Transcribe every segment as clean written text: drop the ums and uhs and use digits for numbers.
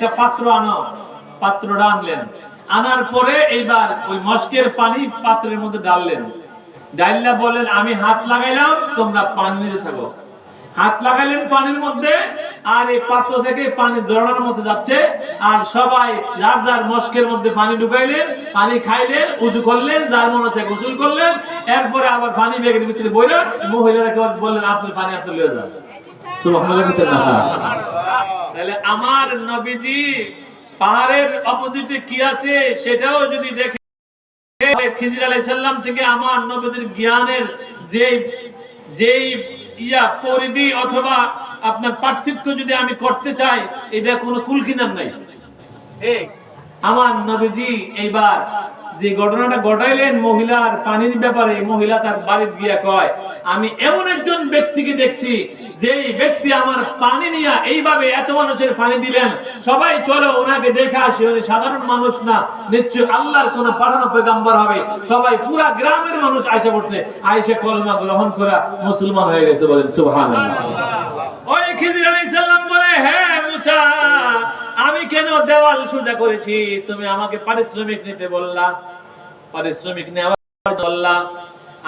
একটা পাত্র আনো। পাত্রটা আনলেন, আনার পরে এইবার ওই মস্কের পানি পাত্রের মধ্যে ডাললেন। ডাইল্লা বলেন আমি হাত লাগাইলাম, তোমরা পানি নিতে থাকো। হাত লাগাইলেন পানির মধ্যে, আর এই পাত্র থেকে পানি ঝরনার মধ্যে যাচ্ছে, আর সবাই যার যার মস্কের মধ্যে পানি ঢুকাইলেন, পানি খাইলেন, উযু করলেন, যার মনে হচ্ছে গোসল করলেন। এরপরে আবার পানি ব্যাগের ভিতরে বইরা মহিলারা বললেন আপনি পানি আপনি লয়ে যান। সুবহানাল্লাহ। তাহলে আমার নবীজি পাহাড়ের অপোজিটে কি আছে সেটাও যদি দেখে, খিজির আলাইহিস সালাম থেকে আমার নবীদের জ্ঞানের যেই পরিধি অথবা আপনার পার্থক্য যদি আমি করতে চাই, এটা কোনো কুল কিনার নাই। ঠিক আমার নবীজি এইবার যে ঘটনাটা ঘটাইলেন মহিলার পানির ব্যাপারে, মহিলা তার বাড়িতে গিয়া কয় আমি এমন একজন ব্যক্তিকে দেখছি যেই ব্যক্তি আমার পানি নিয়ে এইভাবে এত মানুষের পানি দিলেন, সবাই চলো ওনাকে দেখে আসি, উনি সাধারণ মানুষ না, নিশ্চয় আল্লাহর কোন পাঠানো পয়গম্বর হবে। সবাই পুরা গ্রামের মানুষ আয়েশা পড়ছে, আয়েশা কলমা গ্রহণ করে মুসলমান হয়ে গেছে। বলেন সুবহানাল্লাহ। ওই খিজির আলাইহিস সালাম বলে হ্যাঁ মুসা, আমি কেন দেওয়াল সোজা করেছি? তুমি আমাকে পারিশ্রমিক নিতে বললা, পারিশ্রমিক নেওয়া বললা।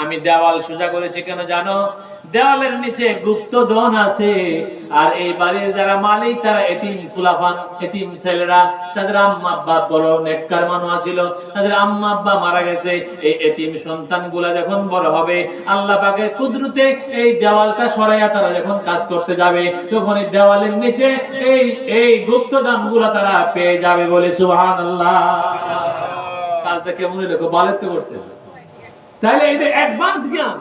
আমি দেওয়াল সোজা করেছি কেন জানো? দেওয়ালের নিচে গুপ্তধন আছে, আর এই বাড়ির যারা মালিক তারা এতিম ফুলাফান, এতিম ছেলেরা, তাদের আম্মা আব্বা বড় নেককার মানুষ ছিল, তাদের আম্মা আব্বা মারা গেছে। এই এতিম সন্তানগুলা যখন বড় হবে, আল্লাহ পাকের কুদরতে এই দেওয়ালটা সরাইয়া তারা যখন কাজ করতে যাবে, তখন এই দেওয়ালের নিচে এই গুপ্তধনগুলা তারা পেয়ে যাবে। বলে সুবহানাল্লাহ। কাজটা কেমন হলো? বালের তো করছে। তাহলে এটা অ্যাডভান্স জ্ঞান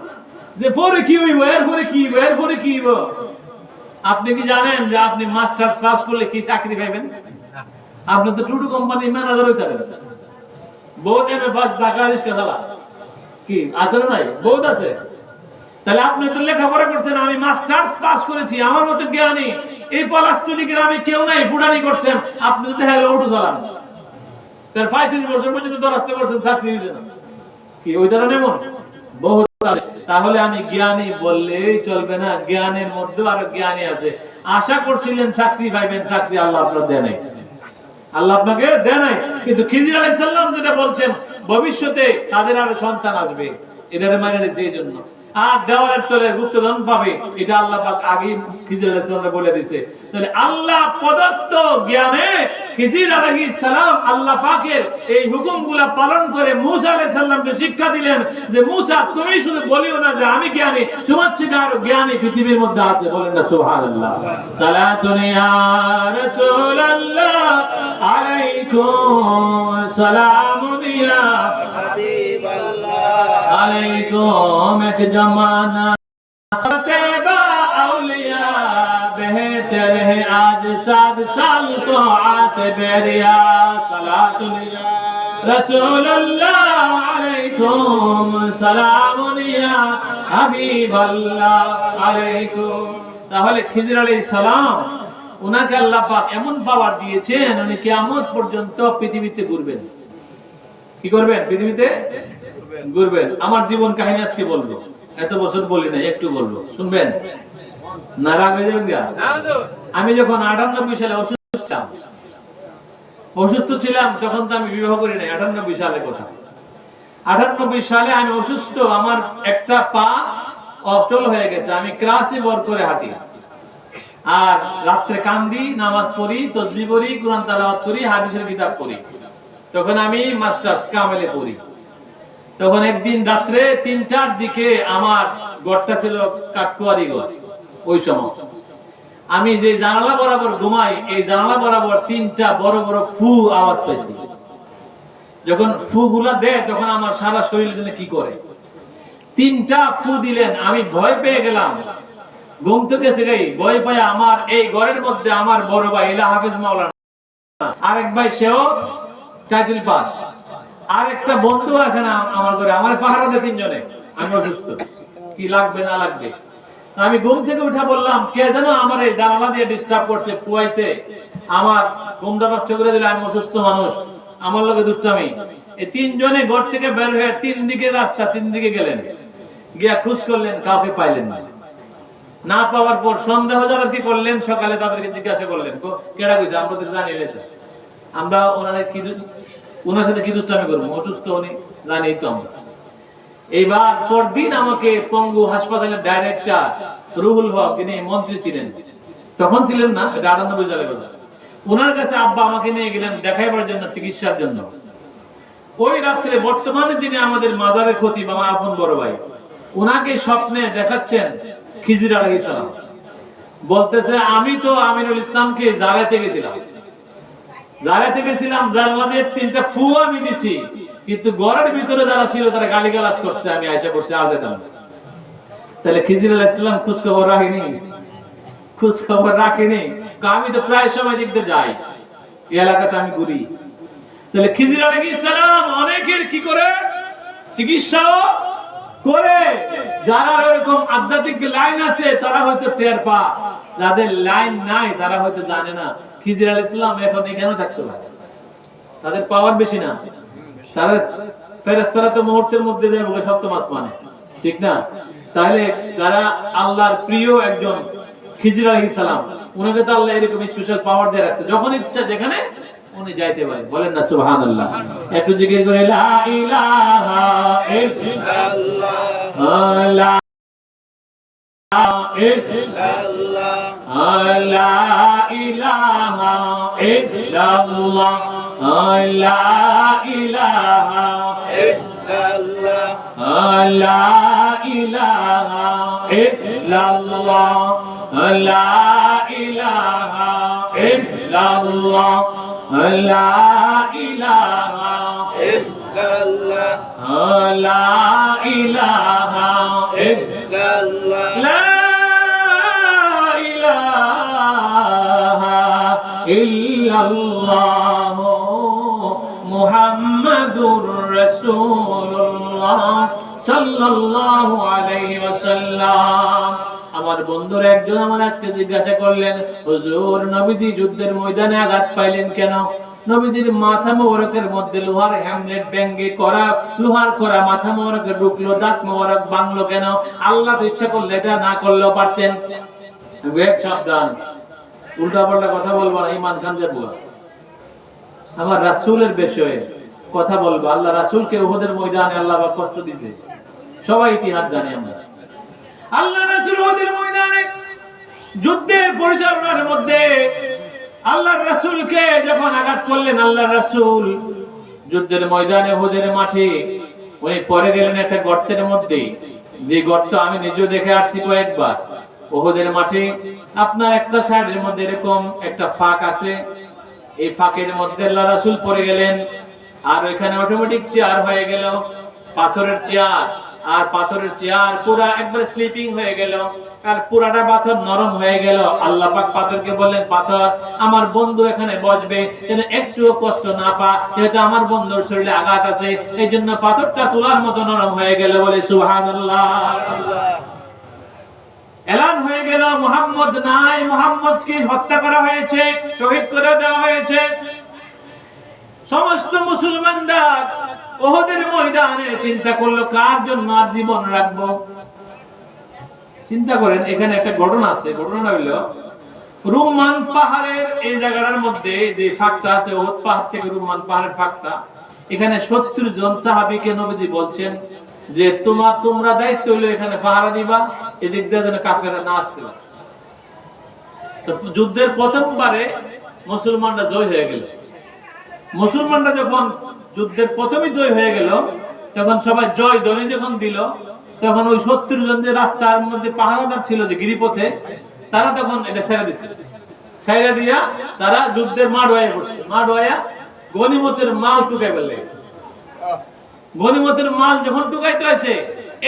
যে পরে কি হইব, এরপরে কি হইব, এরপরে কি হইব। আপনি কি জানেন যে আপনি মাস্টার্স পাস করলে কি চাকরি পাবেন? আপনি তো টুটু কোম্পানি ম্যানেজার হইতে পারেন। বহুত এমএ পাস ঢাকা রিস্কা চালা কি আছে না? নাই, বহুত আছে। তাহলে আপনি তো লেখাপড়া করছেন, আমি মাস্টার্স পাস করেছি, আমার মতো জ্ঞানী এই পলাশতলী গ্রামে কেউ নাই, ফুটানি করছেন। আপনি তো দেখা গেল অটো চালান, তার 35 বছর পর্যন্ত দরাস্তে করছেন, চাকরি হয়েছে না কি? ওই ধরনের এমন বহুত আছে। তাহলে আমি জ্ঞানী বললেই চলবে না, জ্ঞানের মধ্যে আরো জ্ঞানী আছে। আশা করছিলেন চাকরি পাইবেন, চাকরি আল্লাহ আপনার দেয় নাই, আল্লাহ আপনাকে দেয় নাই। কিন্তু খিজির আলাইহিস সালাম যেটা বলছেন ভবিষ্যতে তাদের আরো সন্তান আসবে, এটারে মানে দিয়েছে এই জন্য। আর দেওয়ালের তলে গুপ্তধন পাবে, এটা আল্লাহ পাক আগে খিজির আলাইহিস সালামকে বলে দিয়েছে। তাহলে আল্লাহ প্রদত্ত জ্ঞানে খিজির আলাইহিস সালাম আল্লাহ পাকের এই হুকুমগুলা পালন করে মূসা আলাইহিস সালামকে শিক্ষা দিলেন যে মূসা তুমি শুধু বলিও না যে আমি জ্ঞানী, তোমার থেকে আরো জ্ঞানী পৃথিবীর মধ্যে আছে। বলেন না সুবহানাল্লাহ। সালাতুন ইয়া রাসূলুল্লাহ আলাইকুম, সালামুন ইয়া হাবিবাল্লাহ আলাইকুম। এক জমানা তেবা আউলিয়া বেহतर है आज 7 साल तो आते बेरिया। सलातुल या रसूलुल्लाह अलैकुम, सलामुन या হাবিবাল্লাহ আলাইকুম। তাহলে খিজির আলাইহিস সালাম উনাকে আল্লাহ পাক এমন পাওয়ার দিয়েছেন, উনি কিয়ামত পর্যন্ত পৃথিবীতে ঘুরবেন। কি করবেন? পৃথিবীতে ঘুরবেন। আমার জীবন কাহিনী আজকে বলবো, এত বছর বলি না, একটু বলবো, শুনবেন না? রাগ হয়ে যাবেন? আমি যখন 98 সালে অসুস্থ ছিলাম, তখন তো আমি বিবাহ করি নাই। 98 সালের কথা। 98 সালে আমি অসুস্থ, আমার একটা পা অচল হয়ে গেছে। আমি ক্রাসে বর করে হাঁটি, আর রাত্রে কান্দি, নামাজ পড়ি, তাসবিহ পড়ি, কোরআন তেলাওয়াত করি, হাদিসের কিতাব পড়ি। তখন আমি মাস্টার্স কামেলে পড়ি। তখন একদিন রাত্রে 3টার দিকে আমার ঘরটা ছিল কাটকুয়ারি ঘর। ওই সময় আমি যে জানালা বরাবর ঘুমাই, এই জানালা বরাবর 3টা বড় বড় ফু আওয়াজ পেয়েছি। যখন ফু গুলা দেয় তখন আমার সারা শরীর যেন কি করে। 3টা ফু দিলেন, আমি ভয় পেয়ে গেলাম, ঘুম থেকে গেছে। ভয় পায় আমার এই ঘরের মধ্যে আমার বড় ভাই ইলা হাফেজ মাওলানা, আরেক ভাই সেও টাইটেল পাস, আর একটা বন্ধু এখানে আমার ঘরে, আমার পাহারা দেয় 3 জনে। আমি অসুস্থ, কি লাগবে না লাগবে। আমি ঘুম থেকে উঠা বললাম কে যেন আমার এই জানালা দিয়ে ডিস্টার্ব করছে, ফুয়াইছে, আমার ঘুমটা নষ্ট করে দিলে। আমি অসুস্থ মানুষ, আমার লগে দুষ্টামি। এই 3 জনে ঘর থেকে বের হয়ে 3 দিকে রাস্তা, 3 দিকে গেলেন, গিয়া খোঁজ করলেন, কাউকে পাইলেন না। না পাওয়ার পর সন্দেহ যারা কি করলেন, সকালে তাদেরকে জিজ্ঞাসা করলেন, কেডা কইছে? আমরা তো জানি না, আমরা ওনার সাথে কি দুষ্টামি করবো? অসুস্থ উনি, জানি তো আমরা। এইবার পরদিন আমাকে পঙ্গু হাসপাতালের ডাইরেক্টর রুহুল হক, তিনি মন্ত্রী ছিলেন, তখন ছিলেন না, এটা 98 সালের কথা। ওনার কাছে আব্বা আমাকে নিয়ে গেলেন দেখাইবার জন্য, চিকিৎসার জন্য। ওই রাত্রে বর্তমানে যিনি আমাদের মাজারের ক্ষতি বা আপন বড় ভাই, ওনাকে স্বপ্নে দেখাচ্ছেন খিজির আলাইহিস সালাম, বলতেছে আমি তো আমিনুল ইসলামকে জারাতে গেছিলাম, জান্নাতের 3টা ফু আমি দিছি, কিন্তু ঘরের ভিতরে যারা ছিল তারা গালিগালাজ করছে, আমি আয়েশা করছি আর যেতাম না। তাহলে খিজির আলাইহিস সালাম খোঁজ খবর রাখেনি, আমি তো প্রায় সময় দেখতে যাই, এই এলাকাতে আমি ঘুরি। তাহলে খিজির আলাইহিস সালাম অনেকের কি করে চিকিৎসা করে, যারা এরকম আধ্যাত্মিক লাইন আছে তারা হয়তো টের পা, যাদের লাইন নাই তারা হয়তো জানে না খিজির আলাইহিস সালাম এখন এখানে থাকতে পারে, তাদের পাওয়ার বেশি না, তারা ফেরেশতারা তো মুহূর্তের মধ্যে যাবে সপ্তম আসমানে, ঠিক না? তাহলে যারা আল্লাহর প্রিয় একজন খিজির আলাইহিস সালাম, উনাকে তো আল্লাহ এরকম স্পেশাল পাওয়ার দিয়ে রাখছে, যখন ইচ্ছা যেখানে উনি যাইতে পারে। বলেন না সুবহানাল্লাহ, একটু জিকির করে লা ইলাহা ইল্লাল্লাহ, লা ইলাহা ইল্লাল্লাহ, লা ইলাহা ইল্লাল্লাহ, লা ইলাহা ইল্লাল্লাহ, লা ইলাহা ইল্লাল্লাহ, লা ইলাহা ইল্লাল্লাহ, লা ইলাহা ইল্লাল্লাহ, লা ইলাহা ইল্লাল্লাহ, মুহাম্মাদুর রাসূলুল্লাহ সাল্লাল্লাহু আলাইহি ওয়াসাল্লাম। আমার বন্ধুরা একজন আমার আজকে জিজ্ঞাসা করলেন, হুজুর নবীজি যুদ্ধের ময়দানে আঘাত পাইলেন কেন? নবীজির মাথা মোবারকের মধ্যে লোহার হ্যামলেট ব্যঙ্গে করা, লোহার করা মাথা মোবারকে ঢুকলো, দাঁত মোবারক ভাঙলো কেন? আল্লাহ তো ইচ্ছা করলে এটা না করলেও পারতেন। সাবধান, উল্টা পাল্টা কথা বলবো না, ঈমান খান যাবো। আমার রাসূলের বিষয়ে কথা বলবো। আল্লাহ রাসূলকে উহুদের ময়দানে আল্লাহ পাক কষ্ট দিয়েছে, সবাই ইতিহাস জানি আমরা। আল্লাহ রাসূল উহুদের ময়দানে যুদ্ধের পরিচালনার মধ্যে আল্লাহ রাসূলকে যখন আঘাত করলেন, আল্লাহ রাসূল যুদ্ধের ময়দানে উহুদের মাঠে উনি পড়ে গেলেন একটা গর্তের মধ্যে, যে গর্ত আমি নিজে দেখে আসছি কয়েকবার। উহুদের মাঠে আপনার একটা সাইডের মধ্যে এরকম একটা ফাঁক আছে, এই ফাঁকের মধ্যে আল্লাহ রাসূল পড়ে গেলেন, আর ওইখানে অটোমেটিক চেয়ার হয়ে গেল, পাথরের চেয়ার, আর পাথরের চেয়ার পুরা একবার স্লিপিং হয়ে গেল, আর পুরাটা পাথর নরম হয়ে গেল। আল্লাহ পাক পাথরকে বললেন, পাথর আমার বন্ধু এখানে বসবে, যেন একটুও কষ্ট না পা, যেহেতু আমার বন্ধুর শরীরে আঘাত আছে, এই জন্য পাথরটা তুলার মতো নরম হয়ে গেল। বলে সুবহানাল্লাহ। এলান হয়ে গেল মুহাম্মদ নাই, মুহাম্মদকে হত্যা করা হয়েছে, শহীদ করে দেওয়া হয়েছে। সমস্ত মুসলমানরা উহুদের ময়দানে চিন্তা করলো কার জন্য আর জীবন রাখবো। চিন্তা করেন, এখানে একটা ঘটনা আছে। ঘটনাটা হলো রুম্মান পাহাড়ের এই জায়গাটার মধ্যে যে ফাঁকটা আছে, উহুদ পাহাড় থেকে রুম্মান পাহাড়ের ফাঁকটা, এখানে 70 জন সাহাবীকে নবীজি বলছেন যে তোমরা দায়িত্ব হলো এখানে পাহারা দিবা, এদিক দিয়ে যেন কাফেররা না আসতে পারে। তো যুদ্ধের প্রথমবারে মুসলমানরা জয় হয়ে গেল। মুসলমানরা যখন যুদ্ধের প্রথমে জয় হয়ে গেল, তখন সবাই জয় ধ্বনি যখন দিল, তখন ওই 70 জন যে রাস্তার মধ্যে পাহারাদার ছিল যে গিরিপথে, তারা তখন এটা ছেড়ে দিচ্ছে। ছেড়ে দিয়া তারা যুদ্ধের মাঠ হয়ে পড়ছে। মাঠ হইয়া গনিমতের মাল টুকাই ফেললে। গনিমতের মাল যখন টুকাইতে হয়েছে,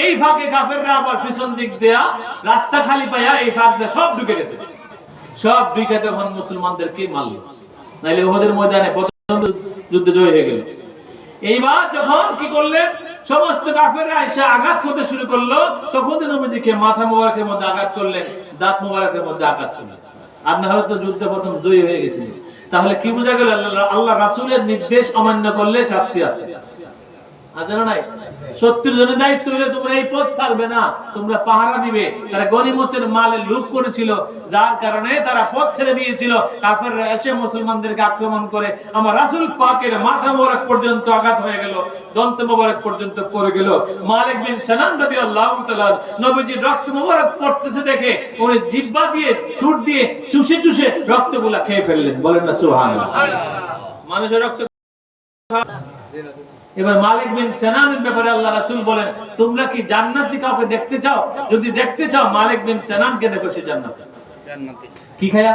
এই ফাঁকে কাফেররা আবার পিছন দিক দেয়া রাস্তা খালি পাইয়া এই ফাঁক দিয়ে সব ঢুকে গেছে। সব ঢুকে তখন মুসলমানদেরকে মারল। নাইলে উহুদের ময়দানে যুদ্ধ জয় হয়ে গেল। এইবার যখন কি করলেন, সমস্ত কাফেররা এসে আঘাত করতে শুরু করলো, তখন নবীজিকে মাথা মোবারকের মধ্যে আঘাত করলেন, দাঁত মোবারকের মধ্যে আঘাত করলেন। আপনার হয়তো যুদ্ধ প্রথম জয় হয়ে গেছিল। তাহলে কি বোঝা গেল? আল্লাহ রাসূলের নির্দেশ অমান্য করলে শাস্তি আছে, আছে না নাই? 70 জনের দায়িত্ব হলে তোমরা এই পথ ছাড়বে না, তোমরা পাহারা দিবে। তারা গনিমতের মালে লুট করেছিল, যার কারণে তারা পথ ছেড়ে দিয়েছিল। কাফেররা এসে মুসলমানদেরকে আক্রমণ করে আমার রাসূল পাকের মাথা মোবারক পর্যন্ত আঘাত হয়ে গেল, দন্ত মোবারক পর্যন্ত পড়ে গেল। মালিক বিন সিনান রাদিয়াল্লাহু তাআলা নবীজির রক্ত মোবারক পড়তেছে দেখে উনি জিহ্বা দিয়ে ঠোঁট দিয়ে চুষে চুষে রক্তগুলা খেয়ে ফেললেন। বলেন না সুবহানাল্লাহ। মানুষের রক্ত। এবার মালিক বিন সিনানের ব্যাপারে আল্লাহ রাসূল বলেন, তোমরা কি জান্নাতি কাউকে দেখতে চাও? যদি দেখতে চাও মালিক বিন সিনানকে দেখো, সে জান্নাতি। কি খায়া?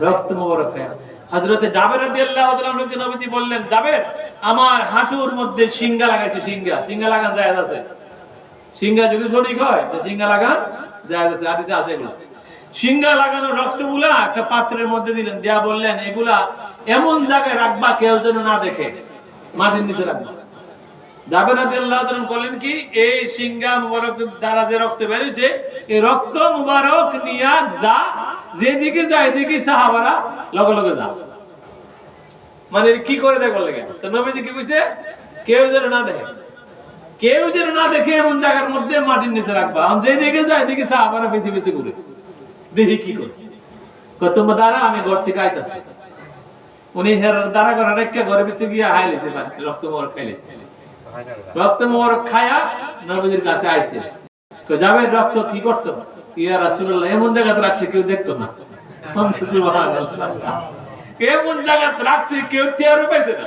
রক্ত মোবারক খায়া। হযরতে জাবের রাদিয়াল্লাহু তাআলা আনহুকে নবীজি বললেন, জাবের, আমার হাঁটুর মধ্যে সিংহা লাগাইছে। সিংহা লাগান জায়েজ আছে? সিংহা যদি সঠিক হয় তো সিংহা লাগান জায়েজ আছে, হাদিসে আছে এগুলো। সিংহা লাগানো রক্তগুলা একটা পাত্রের মধ্যে দিলেন, দিয়া বললেন এগুলা এমন জায়গায় রাখবা কেউ যেন না দেখে, মাটির নিচে রাখবা। জাবের রাদিয়াল্লাহু তাআলা বলেন কি, এই সিংহা মুবারক দ্বারা যে রক্ত বের হইছে, এই রক্ত মুবারক নিয়া যা, যেদিকে যায় এদিকে সাহাবারা লগে লগে যা। মানে কি করে দেখো লাগে? তো নবীজি কি কইছে, কেউ যেন না দেখে, কেউ যেন না দেখে এমন জায়গার মধ্যে মাটির নিচে রাখবা। যেদিকে যায় এদিকে সাহাবারা বেশি বেশি করে দেখি কি করে। কত দাঁড়া, আমি ঘর থেকে আইতাছি। উনি দাঁড়া করে রেখে ঘরের ভিতরে গিয়ে হাইলেছে, রক্ত মোবারক খাইলেছে। রক্ত মোবারক খায়া নবীজির কাছে আইছে, তো যাবে রক্ত কি করছো? ইয়া রাসূলুল্লাহ, এমন জায়গাতে রাখছে কেউ দেখতো না। সুবহানাল্লাহ। এমন জায়গাতে রাখছে কেউ টেরও পাইছে না,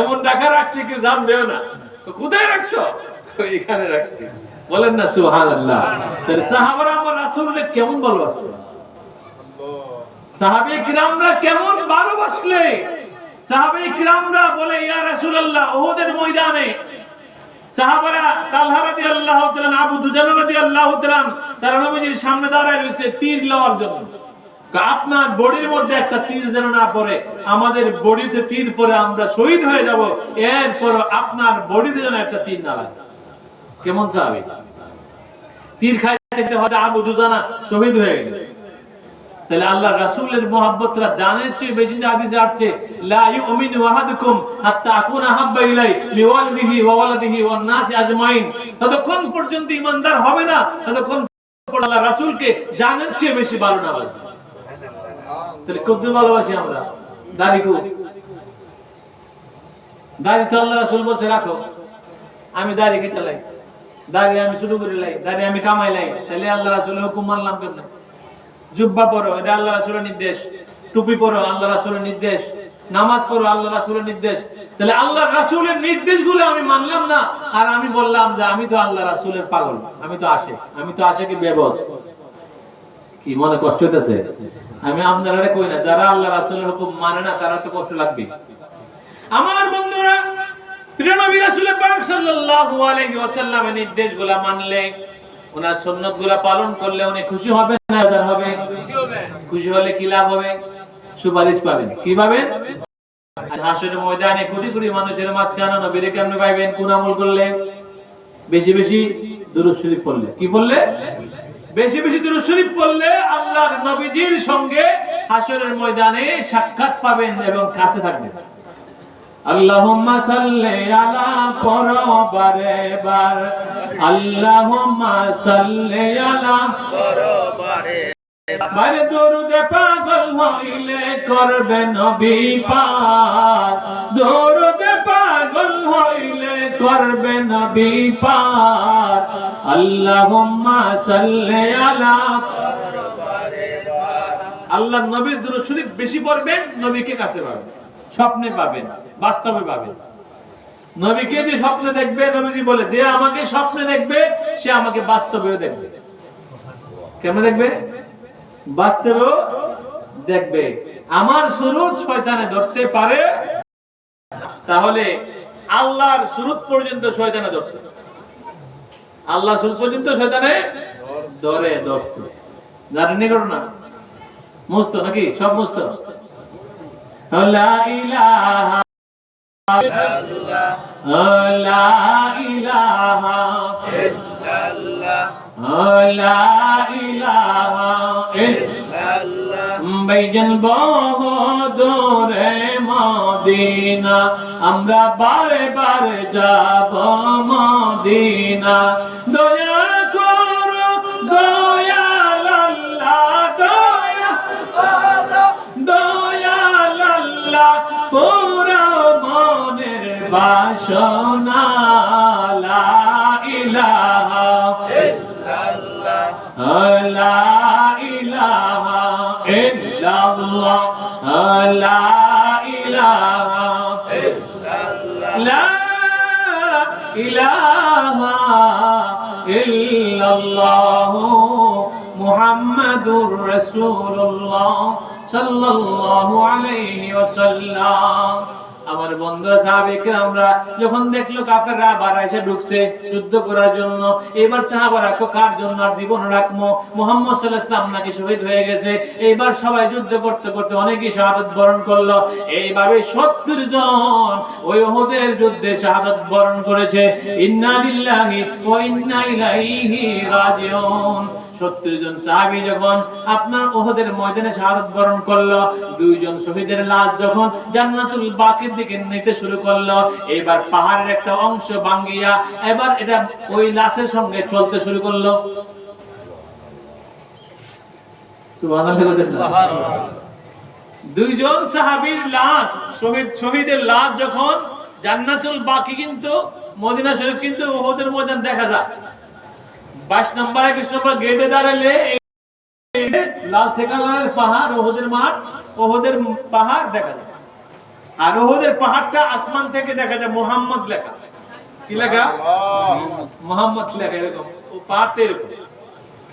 এমন ঢাকা রাখছে কেউ জানবেও না। তো কোথায় রাখছো? এখানে রাখছি। বলেন না সুবহানাল্লাহ। তাহলে সাহাবারা আমার রাসূলকে কেমন ভালোবাসতো, সাহাবী কিরামরা কেমন ভালোবাসলে। সাহাবী কিরামরা বলে, ইয়া রাসূলুল্লাহ, উহুদের ময়দানে সাহাবারা তালহা রাদিয়াল্লাহু তাআলা, আবু দুজানা রাদিয়াল্লাহু তাআলা তারা নবীজির সামনে দাঁড়ায় রয়েছে তীর লওয়ার জন্য। আপনার বডির মধ্যে একটা তীর যেন না পড়ে, আমাদের বডিতে তীর পড়ে আমরা শহীদ হয়ে যাব, এরপর আপনার বডিতে যেন একটা তীর না লাগে। কেমন সাহাবী? তীর খাইতে দেখতে হয়তো আবু দুজানা শহীদ হয়ে গেল। তাহলে আল্লাহ রাসূলের মুহাব্বতরা জানের চেয়ে বেশি হাদিসে আসছে, লা ইউমিনু আহাদুকুম হাত্তা আকুনা হাব্বা ইলাই লিওয়ালিদিহি ওয়া ওয়ালাদিহি ওয়ান নাসি আজমাইন। ততক্ষণ পর্যন্ত ঈমানদার হবে না ততক্ষণ পর্যন্ত আল্লাহ রাসূলকে জানের চেয়ে বেশি ভালো না বাসি। তাহলে কত ভালোবাসি আমরা। দাড়ি কো, দাড়ি তো আল্লাহ রাসূল বলছে রাখো, আমি দাড়ি কে চালাই, দাড়ি আমি শুরু করে লাই, দাড়ি আমি কামাই লাই। তাহলে আল্লাহ রাসূলের হুকুম মানলাম কেন? জুব্বা পরো, এটা আল্লাহ রাসূলের নির্দেশ। টুপি পরো, আল্লাহ রাসূলের নির্দেশ। নামাজ পড়ো, আল্লাহ রাসূলের নির্দেশ। তাহলে আল্লাহ রাসূলের নির্দেশগুলো আমি মানলাম না, আর আমি বললাম যে আমি তো আল্লাহ রাসূলের পাগল, আমি তো আশেকে বেবস। কি মনে কষ্ট হইতেছে? আমি আপনারা কই না, যারা আল্লাহ রাসূলের হুকুম মানে না তারা তো কষ্ট লাগবে। আমার বন্ধুরা, প্রিয় নবী রাসূল পাক সাল্লাল্লাহু আলাইহি ওয়াসাল্লামের নির্দেশগুলো মানলে, ওনার সুন্নাতগুলো পালন করলে উনি খুশি হবেন না বেজার হবে? খুশি হলে কি লাভ হবে? সুপারিশ পাবেন। কি পাবেন? হাসরের ময়দানে কোটি কোটি মানুষের মাঝখানে নবীকে কেমনে পাইবেন? কোন আমল করলে? বেশি বেশি দুরূদ শরীফ পড়লে। কি পড়লে? বেশি বেশি দুরূদ শরীফ পড়লে আল্লাহর নবীজির সঙ্গে হাসরের ময়দানে সাক্ষাৎ পাবেন এবং কাছে থাকবেন। আল্লাহুম্মা সাল্লি আলা পরবারে বার, আল্লাহুম্মা সাল্লি আলা পরবারে বারে, দরুদে পাগল হইলে করবে নবী পার, দরুদে পাগল হইলে করবে নবী পার, আল্লাহুম্মা সাল্লি আলা পরবারে বার। আল্লাহর নবীর দুরূদ শরীফ বেশি পড়বেন, নবীকে কাছে পাবেন, স্বপ্নে পাবেন, বাস্তবে পাবেন। নবীকে যে স্বপ্নে দেখবে, নবীজি বলে যে আমাকে স্বপ্নে দেখবে সে আমাকে বাস্তবেও দেখবে। কেমন দেখবে? বাস্তবেও দেখবে। আমার সুরুত শয়তানে ধরতে পারে, তাহলে আল্লাহর সুরুত পর্যন্ত শয়তানে ধরছে, আল্লাহর সুরুত পর্যন্ত শয়তানে ধরছে। জানেন ঘটনা? মুস্ত নাকি? সব মুস্ত। লা ইলাহা ইল্লাল্লাহ, লা ইলাহা ইল্লাল্লাহ, লা ইলাহা ইল্লাল্লাহ, ভাইজান বহুদূরে মদিনা, আমরা বারে বারে যাব মদিনা। দয়া করো দয়াল আল্লাহ, দয়াল আল্লাহ, পুরা মনের বাসনা। লা ইলাহা ইল্লাল্লাহ, লা ইলাহা ইল্লাল্লাহ, লা ইলাহা ইল্লাল্লাহ, লা ইলাহা ইল্লাল্লাহ, মুহাম্মাদুর রাসূলুল্লাহ সাল্লাল্লাহু আলাইহি ওয়াসাল্লাম। আমার বন্ধুরা সাহাবায়ে আমরা যখন দেখলো কাফেররা আবার এসে ঢুকছে যুদ্ধ করার জন্য, এবার সাহাবারা কার জন্য আর জীবন রাখবো, মুহাম্মদ সাল্লাল্লাহু আলাইহি ওয়াসাল্লাম নাকি শহীদ হয়ে গেছে। এইবার সবাই যুদ্ধ করতে করতে অনেকেই শাহাদাত বরণ করলো। এইভাবে 70 জন ওই উহুদের যুদ্ধে শাহাদাত বরণ করেছে। ইন্না লিল্লাহি ওয়া ইন্না ইলাইহি রাজিউন। 70 জন সাহাবী যখন আপনার উহুদের ময়দানে শাহাদাত বরণ করলো, 2 জন শহীদের লাশ যখন জান্নাতুল বাকির দিকে নিতে শুরু করলো, এবার পাহাড়ের একটা অংশ ভাঙিয়া এবার এটা ওই লাশের সঙ্গে চলতে শুরু করলো। সুবহানাল্লাহ। 2 জন সাহাবীর লাশ, শহীদের লাশ যখন জান্নাতুল বাকি, কিন্তু মদিনা শরীফ কিন্তু উহুদের ময়দান দেখা যায়। 22 নম্বর 21 নম্বর গেটে দাঁড়ালে লাল কালারের পাহাড়, উহুদের মাঠ, উহুদের পাহাড় দেখা যায়। আর উহুদের পাহাড়টা আসমান থেকে দেখা যায় মুহাম্মদ লেখা। কি লেখা? মুহাম্মদ লেখা। এরকম ও পাহাড়টা এরকম,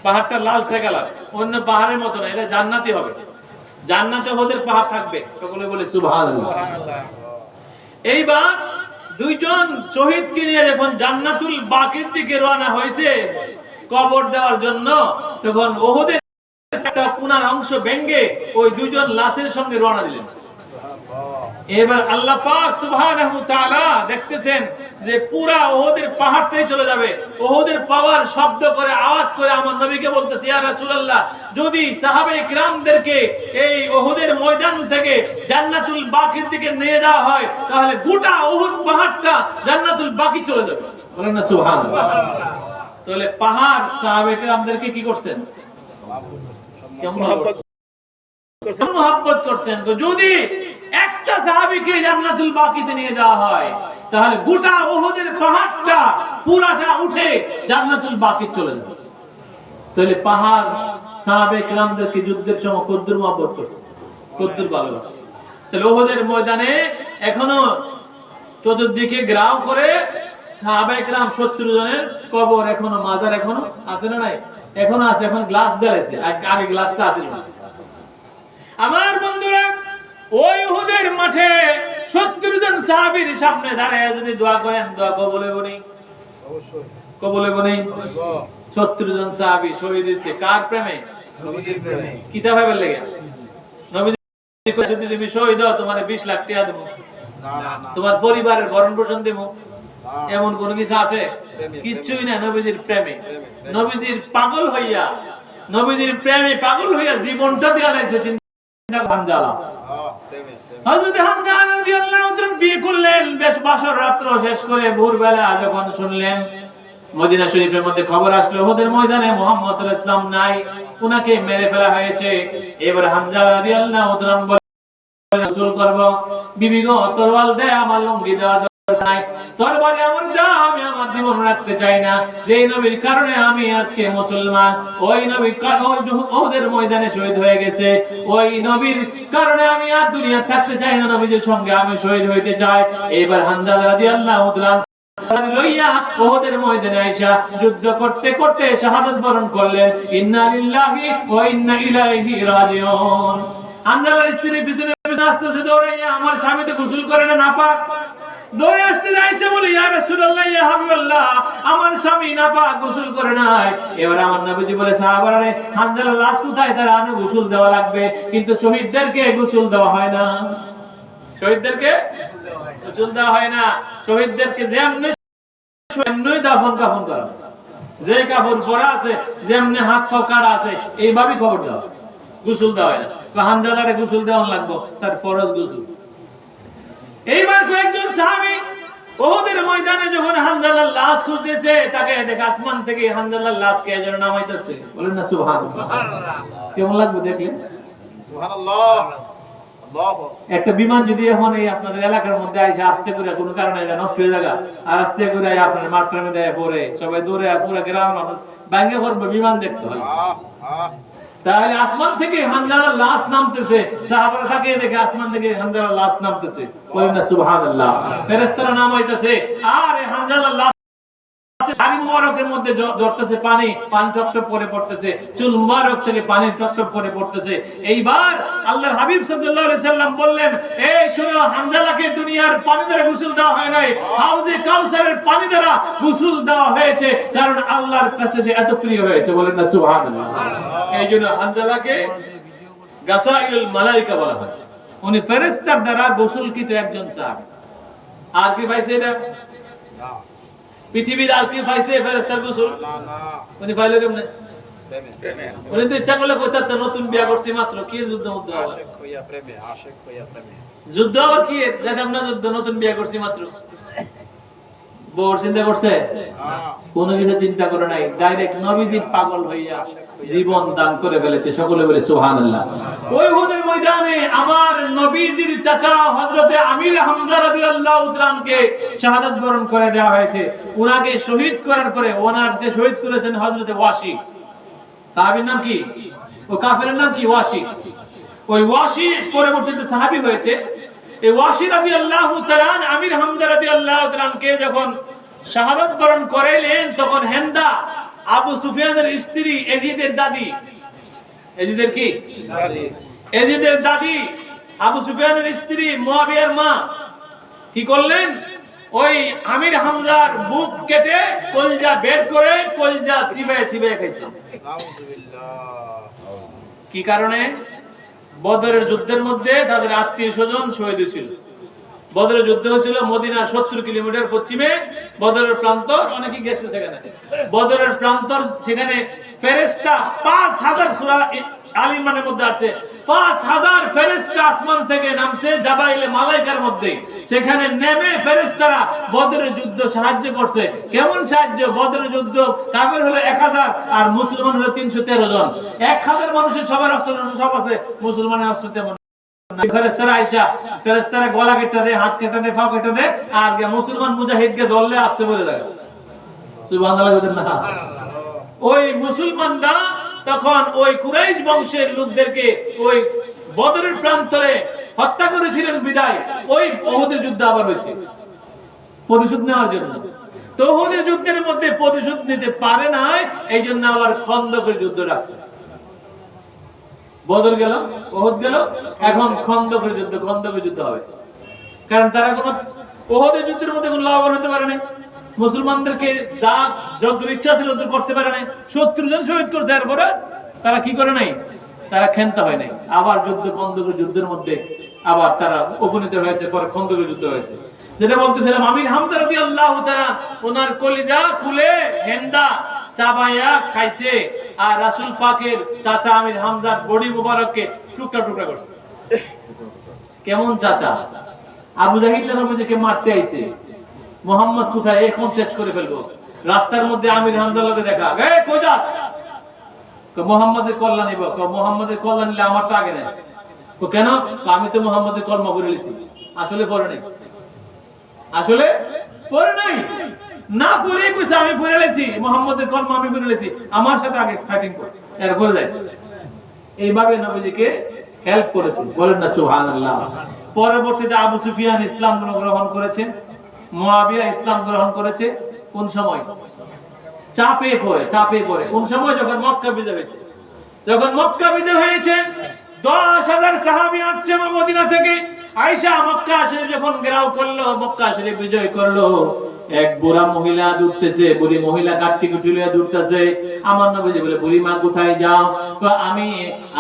পাহাড়টা লাল কালার, অন্য পাহাড়ের মতো না, এটা জান্নাতি হবে। জান্নাতে উহুদের পাহাড় থাকবে। সকলে বলে সুবহানাল্লাহ। এইবার 2 জন শহীদকে নিয়ে যখন জান্নাতুল বাকির দিকে রওনা হয়েছে কবর দেওয়ার জন্য, তখন উহুদের একটা কোণার অংশ ভেঙে ওই 2 জন লাশের সঙ্গে রওনা দিলেন। এবার আল্লাহ পাক সুবহানাহু ওয়া তাআলা দেখতেছেন যে পুরা উহুদের পাহাড়টাই চলে যাবে। উহুদের পাওয়ার শব্দ করে আওয়াজ করে আমার নবীকে বলতেছে, ইয়া রাসূলুল্লাহ, যদি সাহাবায়ে কিরামদেরকে এই উহুদের ময়দান থেকে জান্নাতুল বাকির দিকে নিয়ে যাওয়া হয়, তাহলে গোটা উহুদ পাহাড়টা জান্নাতুল বাকি চলে যাবে। বলেন না সুবহানাল্লাহ। তাহলে পাহাড় সাহাবায়ে কিরামদেরকে কি করছেন? মুহাব্বত করছেন। যদি একটা সাহাবীকে জান্নাতুল বাকিতে নিয়ে যাওয়া হয়, তাহলে গোটা উহুদের পাহাড়টা পুরাটা উঠে জান্নাতুল বাকি চলে যাবে। তাহলে পাহাড় সাহাবায়ে কিরামদেরকে যুদ্ধের সময় কদ্দুর মুহাব্বত করছে, কদ্দুর ভালোবাসছে। তাহলে উহুদের ময়দানে এখনো চতুর্দিকে ঘেরাও করে সাহাবায়ে কিরাম 70 জনের কবর, এখনো মাজার এখনো আছে না নাই? এখনো আছে। এখন গ্লাস দেয়াইছে, আগে গ্লাসটা আছিল না। আমার বন্ধুরা, ওই উহুদের মাঠে 70 জন সাহাবীর সামনে দাঁড়িয়ে যদি দোয়া করেন, দোয়া কবুল হবে নি? অবশ্যই কবুল হবে নি। 70 জন সাহাবী শহীদ হয়েছে কার প্রেমে? নবীজির প্রেমে। কিতাবে বলে গেল নবীজি যদি তুমি শহীদ হও তোমারে 20 লাখ টাকা দেব, তোমার পরিবারের ভরণ পোষণ দেব, এমন কোন কিছু আছে? কিচ্ছুই না। নবীজির প্রেমে, নবীজির পাগল হইয়া, নবীজির প্রেমে পাগল হইয়া জীবনটা দেয়া লাগছে। হানজালা, হযরত হানজালা রাদিয়াল্লাহু তাআলা বিয়ে করলেন। বেশ বাসর রাত্র শেষ করে ভোরবেলা যখন শুনলেন মদিনা শরীফের মধ্যে খবর আসলো উহুদের ময়দানে মুহাম্মদ সাল্লাল্লাহু আলাইহি ওয়াসাল্লাম নাই, উনাকে মেরে ফেলা হয়েছে। এবার হানজালা রাদিয়াল্লাহু তাআলা বলেন, রাসূল করব, বিবি গো তরোয়াল দে, আমার লুঙ্গি দেওয়া দরকার নাই, তরবারি আমার দাও, আমি আমার জীবন রাখতে চাই না। যেই নবীর কারণে আমি আজকে মুসলমান, ওই নবী উহুদের ময়দানে শহীদ হয়ে গেছে, ওই নবীর কারণে আমি আর দুনিয়া থাকতে চাই না, নবীর সঙ্গে আমি শহীদ হইতে চাই। এবার হানজালা রাদিয়াল্লাহু তাআলা লইয়া উহুদের ময়দানে আইসা যুদ্ধ করতে করতে শাহাদাত বরণ করলেন। ইন্না লিল্লাহি ওয়া ইন্না ইলাইহি রাজিউন। হানজালার স্ত্রী পিছনে আসতেছে দৌড়াইয়া, আমার স্বামী তো গোসল করে না, নাপাক। দৌড়ে আসতে যাইছে, বলি ইয়া রাসূলুল্লাহ, ইয়া হাবিবাল্লাহ, আমার স্বামী নাপাক, গোসল করে নাই। এবার আমার নবীজি বলে, সাহাবারা রে, হানজালার লাশ কোথায়? তার আনু গোসল দেওয়া লাগবে, কিন্তু শহীদদেরকে গোসল দেওয়া হয় না। শহীদদেরকে গোসল দেওয়া হয় না। শহীদদেরকে যেমনি সেমনি দাফন কাফন করা, যে কাপড় পরা আছে, যেমনি হাত পা কাটা আছে, এইভাবেই খবর দেওয়া। গোসল দেওয়া হয় না, তো হানজালারে গোসল দেওয়া লাগবে, তার ফরজ গোসল। এইবার কয়েকজন সাহাবী ওহুদের ময়দানে যখন হানজালার লাশ খুঁজতেছে, তাকে দেখে আসমান থেকে হানজালার লাশ কে যেন নামাইতেছে, বলেন না সুবহানাল্লাহ। কেমন লাগবে দেখলে? সুবহানাল্লাহ। একটা বিমান যদি এখন এই আপনাদের এলাকার মধ্যে আইসে আস্তে করে কোনো কারণে এটা নষ্ট হয়ে জায়গা, আর আস্তে করে আপনার মাঠটার মধ্যে পড়ে সবাই দৌড়ে পুরো গ্রাম মানুষ ভাঙে পড়বে, বিমান দেখতে হয়। তাহলে আসমান থেকে হানজালার লাশ নামতেছে, সাহাবারা তাকিয়ে দেখে আসমান থেকে হানজালার লাশ নামতেছে, বলেন না সুবহানাল্লাহ। ফেরেশতারা নামাইতেছে, আর এই হানজালার লাশ দাড়ি মুবারকের মধ্যে ঝরতেছে পানি, পানি টপটপ করে পড়তেছে, চুল মুবারক থেকে পানি টপটপ করে পড়তেছে। এইবার আল্লাহর হাবিব সাল্লাল্লাহু আলাইহি সাল্লাম বললেন, এই শোনো, হানজালাকে দুনিয়ার পানি দ্বারা গোসল দেওয়া হয় নাই, হাউজে কাউসারের পানি দ্বারা গোসল দেওয়া হয়েছে, কারণ আল্লাহর কাছে সে এত প্রিয় হয়েছে, বলেন না সুবহানাল্লাহ। এইজন্য হানজালাকে গাসাইলুল মালায়েকা বলা হয়, উনি ফেরেশতার দ্বারা গোসলকৃত একজন সাহাবী। আর কি পাইছে এটা? পৃথিবীর আর কি পাইছে ফেরেশতার গোসল? উনি পাইলো কেমনে? উনি তো ইচ্ছা করলে কইতাত নতুন বিয়া করছি মাত্র, কি যুদ্ধ মধ্যে আশিক হইয়া প্রেমে, যুদ্ধ আবার কি দেখলাম না, যুদ্ধ নতুন বিয়া করছি মাত্র। বড় চিন্তা করছে? কোনো কিছু চিন্তা করে নাই, ডাইরেক্ট নবীজির পাগল হইয়া জীবন দান করে ফেলেছে, সকলে বলে সুবহানাল্লাহ। ওই উহুদের ময়দানে আমার নবীজির চাচা হযরতে আমির হামজা রাদিয়াল্লাহু তাআলাকে শাহাদাত বরণ করে দেওয়া হয়েছে। উনাকে শহীদ করার পরে ওনাকে শহীদ করেছেন হযরতে ওয়াসি। সাহাবীর নাম কি? ও কাফেরের নাম কি? ওয়াসি। ওই ওয়াসি পরবর্তীতে সাহাবী হয়েছে। এই ওয়াসি রাদিয়াল্লাহু তাআলা আমির হামজা রাদিয়াল্লাহু তাআলাকে যখন শাহাদাত বরণ করাইলেন, তখন হেন্দা আবু সুফিয়ানের স্ত্রী, এজিদের দাদি, এজিদের কি দাদি, এজিদের দাদি আবু সুফিয়ানের স্ত্রী মুয়াবিয়ার মা কি করলেন? ওই আমির হামজার বুক কেটে কলজা বের করে কলজা চিবায়ে চিবায়ে খাইছেন। কি কারণে? বদরের যুদ্ধের মধ্যে তাদের আত্মীয় স্বজন শহীদ হয়েছিল। বদরের যুদ্ধ হয়েছিল মদিনার 70 কিলোমিটার পশ্চিমে বদরের প্রান্তর, অনেকে গেছে সেখানে। বদরের প্রান্তর, সেখানে ফেরেশতা 5000 সূরা আল ইমরানের মধ্যে আছে, 5000 ফেরেশতা আসমান থেকে নামছে জাবাইলে মালাইকার মধ্যে, সেখানে নেমে ফেরেশতারা বদরের যুদ্ধ সাহায্য করছে। কেমন সাহায্য? বদরের যুদ্ধ কাফের হলো 1000 আর মুসলমান হলো 313 জন। 1000 মানুষের সবার অস্ত্র সব আছে, মুসলমানের অস্ত্র তেমন। ফেরেশতারা আয়েশা, ফেরেশতারা গলা কেটে দেয়, হাত কেটে দেয়, পা কেটে দেয়, আর মুসলমান মুজাহিদকে ধরলে আসতে বলে দেয়। সুবহানাল্লাহ না? ওই মুসলমানরা তখন ওই কুরাইশ বংশের লোকদেরকে ওই বদরের প্রান্তরে হত্যা করেছিলেন বিদায় ওই উহুদের যুদ্ধ আবার হয়েছে প্রতিশোধ নেওয়ার জন্য। তো উহুদের যুদ্ধের মধ্যে প্রতিশোধ নিতে পারে না, এই জন্য আবার খন্দকের যুদ্ধ রাখছে। বদর গেল, উহুদ গেল, এখন খন্দকের যুদ্ধ, খন্দকের যুদ্ধ হবে। কারণ তারা কোন উহুদের যুদ্ধের মধ্যে কোন লাভবান হতে পারে না, মুসলমানদেরকে যা যত ইচ্ছা ছিল তত করতে পারে না, 70 জন শহীদ করছে। এরপরে তারা কি করে নাই? তারা ক্ষান্ত হয় নাই। আবার যুদ্ধ, খন্দকের যুদ্ধের মধ্যে আবার তারা উপনীত হয়েছে, পরে খন্দকের যুদ্ধ হয়েছে। যেটা বলতেছিলাম, আমির হামজা রাদিয়াল্লাহু তাআলা ওনার কলিজা খুলে হেন্দা চাবায়া খাইছে, আর রাসূল পাকের চাচা আমির হামজার বডি মুবারককে টুকরা টুকরা করছে। কেমন চাচা? আবু জাহিল নবীকে মারতে আইছে, মুহাম্মদ কোথায়, এখন শেষ করে ফেলবো। রাস্তার মধ্যে আমির হামজার লগে দেখা, এই কই যাস? মুহাম্মাদের কল্যাণ নিব। মুহাম্মাদের কল্যাণ নিলে আমারটা আগে নেই। কেন? আমি তো মুহাম্মাদের কলমা পড়ে নিয়েছি। আসলে পড়ে নাই, আসলে পড়ে নাই, না পড়ে কইছে আমি পড়ে নিয়েছি, মুহাম্মাদের কলমা আমি পড়ে নিয়েছি, আমার সাথে আগে ফাইটিং কর, এরপরে যাইস। এইভাবে নবীজিকে হেল্প করেছে, বলেন না সুবহানাল্লাহ। পরবর্তীতে আবু সুফিয়ান ইসলাম গ্রহণ করেছে, মুয়াবিয়া ইসলাম গ্রহণ করেছে। কোন সময়? চাপে পড়ে। কোন সময়? যখন মক্কা বিজয় হয়েছে। যখন মক্কা বিজয় হয়েছে, 10,000 সাহাবী আসছে মদিনা থেকে। আয়েশা মক্কা শরীফ যখন ঘেরাও করলো, মক্কা শরীফ বিজয় করলো, এক বুড়া মহিলা দৌড়তেছে, বুড়ি মহিলা গাট্টি গুটি লইয়া দৌড়তেছে। আমার নবীজি বলে, বুড়ি মা কোথায় যাও? আমি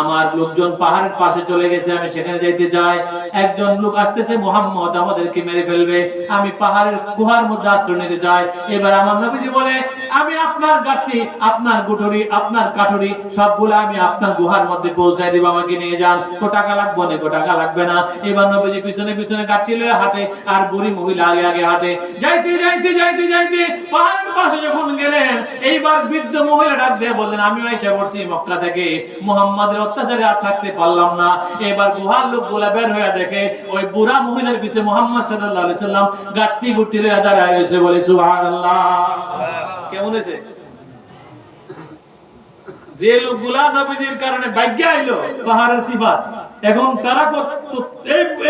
আমার লোকজন পাহাড়ের পাশে চলে গেছে, আমি সেখানে যাইতে চাই। একজন লোক আসতেছে, মুহাম্মদ আমাদেরকে মেরে ফেলবে, আমি পাহাড়ের গুহার মধ্যে আশ্রয় নিতে চাই। এবার আমার নবীজি বলে, আমি আপনার গাট্টি, আপনার গুঠুরি, আপনার কাঠুরি সবগুলো আমি আপনার গুহার মধ্যে পৌঁছায় দিব, আমাকে নিয়ে যান। কো টাকা লাগবে না? কো টাকা লাগবে না। এবার নবীজি পিছনে পিছনে গাট্টি লয়ে হাঁটে, আর বুড়ি মহিলা আগে আগে হাঁটে। যাইতে যাইতে যাইতে যাইতে পাহাড়ের পাশে যখন গেলেন, এইবার বৃদ্ধ মহিলা ডাক দিয়ে বললেন, আমিও এসে পড়ছি মক্কা থেকে, মুহাম্মাদের অত্যাচারে আর থাকতে পারলাম না। এবার গুহার লোকগুলা বের হয়ে দেখে ওই বুড়া মহিলার পিছে মুহাম্মদ সাল্লাল্লাহু আলাইহি সাল্লাম গাট্টি গুটি লয়ে দাঁড়ায় রয়েছে। বলে সুবহানাল্লাহ। কেমন হয়েছে? যে লোকগুলা নবীজির কারণে ভাগ্য আইলো, পাহাড়ের সিফাত, এখন তারা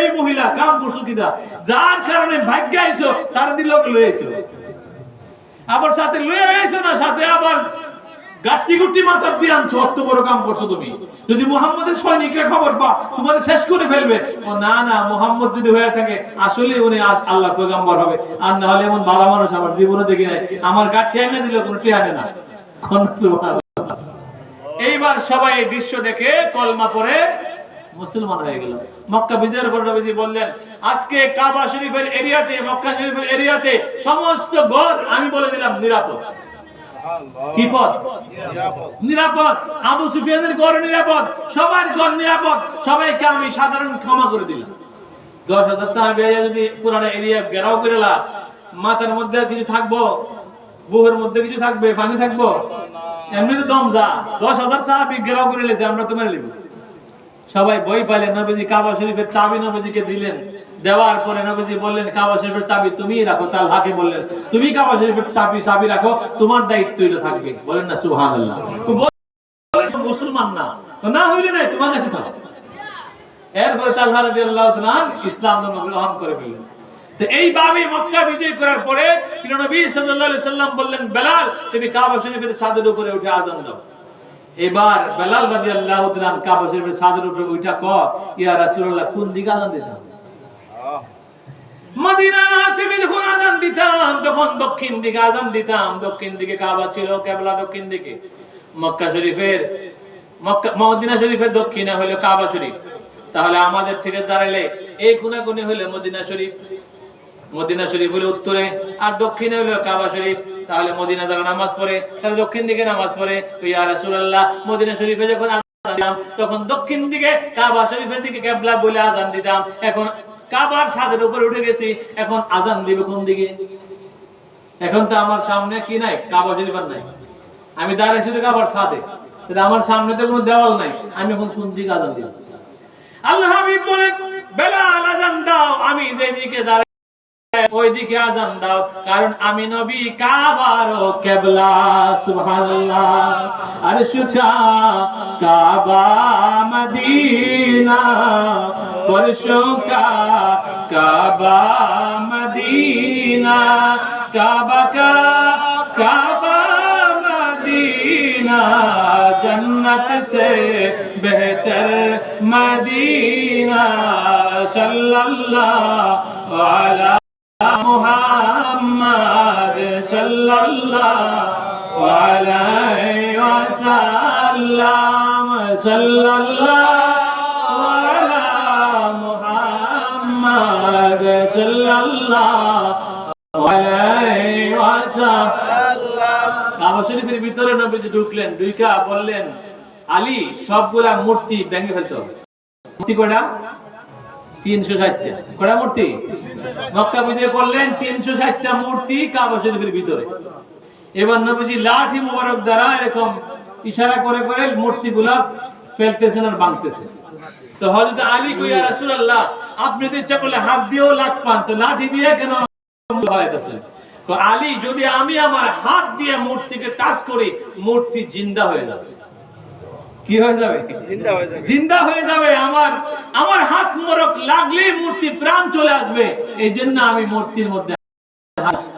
এই মহিলা কাম করছো কিনা, যার কারণে ভাগ্য আইছো তার দিল লয়ে আইছো, আবার সাথে লয়ে আইছো না, সাথে আবার গাট্টি গুটি মাথা দিয়ে আনছো। অত বড় কাম করছো তুমি। যদি মুহাম্মদের সৈনিকরা খবর পা, তোমার শেষ করে ফেলবে। ও না না, মুহাম্মদ যদি হয়ে থাকে আসলে উনি আল্লাহ পয়গম্বর হবে, আর না হলে এমন ভালো মানুষ আমার জীবনে দেখি নাই। আমার গাট্টি এনে দিল, কোনো টিয়ানে না। এইবার সবাই এই দৃশ্য দেখে কলমা পড়ে মুসলমান হয়ে গেল। মক্কা বিজয়ের পর নবীজি বললেন, আজকে কাবা শরীফের এরিয়াতে, মক্কা শরীফের এরিয়াতে সমস্ত ঘর আমি বলে দিলাম নিরাপদ। কি পদ? নিরাপদ। আবু সুফিয়ানের ঘর নিরাপদ, সবার ঘর নিরাপদ, সবাইকে আমি সাধারণ ক্ষমা করে দিলাম। 10,000 সাহাবী যদি পুরো এরিয়া ঘেরাও করে লা, মাথার মধ্যে কিছু থাকবো, বুকের মধ্যে কিছু থাকবে, পানি থাকবো, এমনি তো দম যা। 10,000 সাহাবী ঘেরাও করে লেছে, আমরা তো মেরে নিব। সবাই বই পাইলেন। নবীজি কাবা শরীফের চাবি নবীজিকে দিলেন। দেওয়ার পরে নবীজি বললেন, কাবা শরীফের চাবি তুমি রাখো। তালহাকে বললেন, তুমি কাবা শরীফের চাবি রাখো, তোমার দায়িত্ব এটা থাকবে। বলেন না সুবহানাল্লাহ। মুসলমান না, না হইলে নাই, তোমার কাছে থাকো। এরপরে তালহা রাদিয়াল্লাহু তাআলা ইসলাম ধর্ম গ্রহণ করে ফেললেন। তো এইভাবে মক্কা বিজয় করার পরে নবী সাল্লাল্লাহু আলাইহি সাল্লাম বললেন, বেলাল তুমি কাবা শরীফের ছাদের উপরে উঠে আযান দাও। এবার বেলাল রাদিয়াল্লাহু তাআলা কাবা শরীফের ছাদের উপরে উঠা কয়, ইয়া রাসূলুল্লাহ কোন দিকে আযান দিতাম? মদিনা থেকে যখন আযান দিতাম তখন দক্ষিণ দিকে আযান দিতাম। দক্ষিণ দিকে কাবা ছিল, কিবলা দক্ষিণ দিকে। মক্কা শরীফের মদিনা শরীফের দক্ষিণে হলো কাবা শরীফ। তাহলে আমাদের থেকে দাঁড়াইলে এই কোণে হলো মদিনা শরীফ, মদিনা শরীফ হলো উত্তরে, আর দক্ষিণে হলো কাবা শরীফ। তাহলে মদিনা যারা নামাজ পড়ে তারা দক্ষিণ দিকে নামাজ পড়ে। ইয়া রাসূলুল্লাহ মদিনা শরীফে যখন আযান দিতাম তখন দক্ষিণ দিকে কাবা শরীফের দিকে কিবলা বলে আযান দিতাম। এখন কাবার ছাদের উপরে উঠে গেছি, এখন আযান দিব কোন দিকে? এখন তো আমার সামনে কি নাই? কাবা শরীফ আর নাই। আমি দাঁড়াইছি তো কাবার ছাদে, আমার সামনে তো কোনো দেওয়াল নাই। আমি এখন কোন দিকে আযান দিব? আল্লাহর হাবিব বলে, বেলাল আযান দাও, আমি যেদিকে দাঁড়াই ওই দিকে আযান দাও, কারণ আমি নবী কাবার কিবলা। সুবহানাল্লাহ। আরশুকা কাবা মদিনা, ফরশুকা কাবা মদিনা, কাবা কা কাবা मदीना जन्नत से बेहतर मदीना सल्लल्लाहु अलैहि मुहम्मद सल्लल्लाहु अलैहि वसल्लम सल्लल्लाहु अलैहि मुहम्मद सल्लल्लाहु अलैहि वसल्लम। কাবা শরীফের ভিতরে নবীজি ঢুকলেন, ঢুকা বললেন, আলী সবগুলা মূর্তি ভেঙে ফেলতে হবে। মূর্তি কয়টা? 360টা। কয়টা মূর্তি? মক্কা বিজয় করলেন, 360টা মূর্তি কাবা শরীফের ভিতরে। এবার নবীজি লাঠি মুবারক দ্বারা এরকম ইশারা করে করে মূর্তিগুলা ফেলতেছেন আর ভাঙতেছেন। তো হযরত আলী কই, ইয়া রাসূলুল্লাহ আপনি যদি ইচ্ছা করলে হাত দিয়েও লাঠ পান, তো লাঠি দিয়ে কেন বাড়াইতেছেন? তো আলী, যদি আমি আমার হাত দিয়ে মূর্তিকে টাচ করি, মূর্তি জিন্দা হয়ে যাবে। কি হয়ে যাবে? জিন্দা হয়ে যাবে। আমার হাত মোবারক লাগলেই মূর্তি প্রাণ চলে আসবে। এই জন্য আমি মূর্তির মধ্যে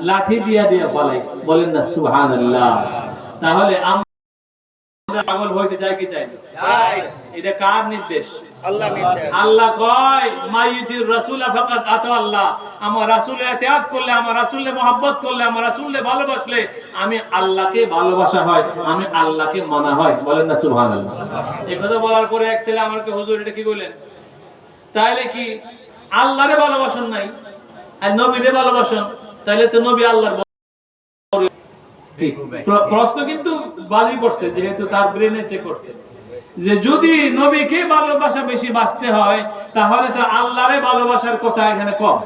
লাঠি দিয়ে দিয়ে ফলাই। বলেন না সুবহানাল্লাহ। তাহলে আমরা পাগল হইতে চাই কি চাই? এটা কার নির্দেশ? আল্লাহ কয় মাইয়ুতির রাসূলা ফাকাত আতা আল্লাহ, আমার রাসূলের ইতিআত করলে, আমার রাসূলের মহব্বত করলে, আমার রাসূলকে ভালোবাসলে আমি আল্লাহকে ভালোবাসা হয়, আমি আল্লাহকে মানা হয়। বলেন না সুবহানাল্লাহ। এই কথা বলার পরে এক ছেলে আমাকে, হুজুর এটা কি বলেন, তাহলে কি আল্লাহরে ভালোবাসেন নাই আর নবীরে ভালোবাসেন, তাহলে তো নবী আল্লাহর। প্রশ্ন কিন্তু বাজি করছে, যেহেতু তার ব্রেনে চেক করছে যে যদি নবীকে ভালোবাসা বেশি বাঁচতে হয় তাহলে তো আল্লাহরে ভালোবাসার কথা এখানে কম,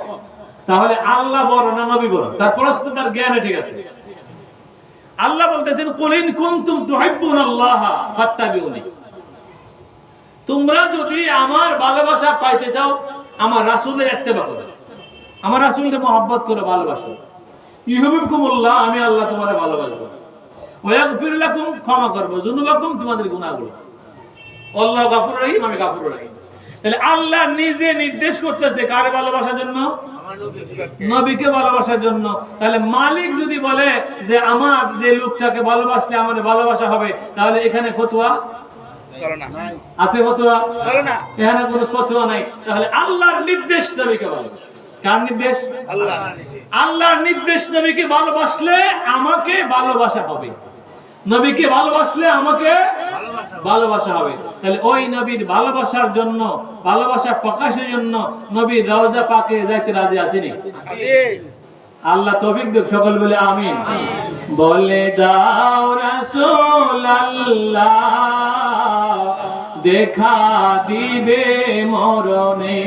তাহলে আল্লাহ বড় না নবী বড়? তার প্রশ্ন তার জ্ঞানে ঠিক আছে। আল্লাহ বলতেছেন কুল ইন কুনতুম তুহিব্বুনাল্লাহা ফাত্তাবিউনি, তোমরা যদি আমার ভালোবাসা পাইতে চাও আমার রাসূলের ইত্তেবা করো, আমার রাসূলকে মহব্বত করে ভালোবাসো। ইউহিব্বুকুমুল্লাহ, আমি আল্লাহ তোমারে ভালোবাসবো। ওয়া ইয়াগফির লাকুম, ক্ষমা করব যুনুবাকুম, তোমাদের গুনাহগুলো। আল্লাহ গাফুরুর রহিম, আমি গাফুরুর রহিম। তাহলে আল্লাহ নিজে নির্দেশ করতেছে কারে ভালোবাসার জন্য? নবীকে ভালোবাসার জন্য। তাহলে মালিক যদি বলে যে আমার যে লোকটাকে ভালোবাসলে আমার ভালোবাসা হবে, তাহলে এখানে ফতোয়া আছে? ফতোয়া এখানে কোনো ফতোয়া নাই। তাহলে আল্লাহর নির্দেশ নবীকে ভালোবাসা। কার নির্দেশ? আল্লাহ। আল্লাহর নির্দেশ নবীকে ভালোবাসলে আমাকে ভালোবাসা হবে, নবীকে ভালোবাসলে আমাকে ভালোবাসা হবে। তাহলে ওই নবীর ভালোবাসার জন্য, ভালোবাসা প্রকাশের জন্য নবীর রওজা পাকে যাইতে রাজি আছেনি? আল্লাহ তৌফিক দিক, সকল বলে আমিন। বলে দাও রাসূলুল্লাহ দেখা দিবে মরণে,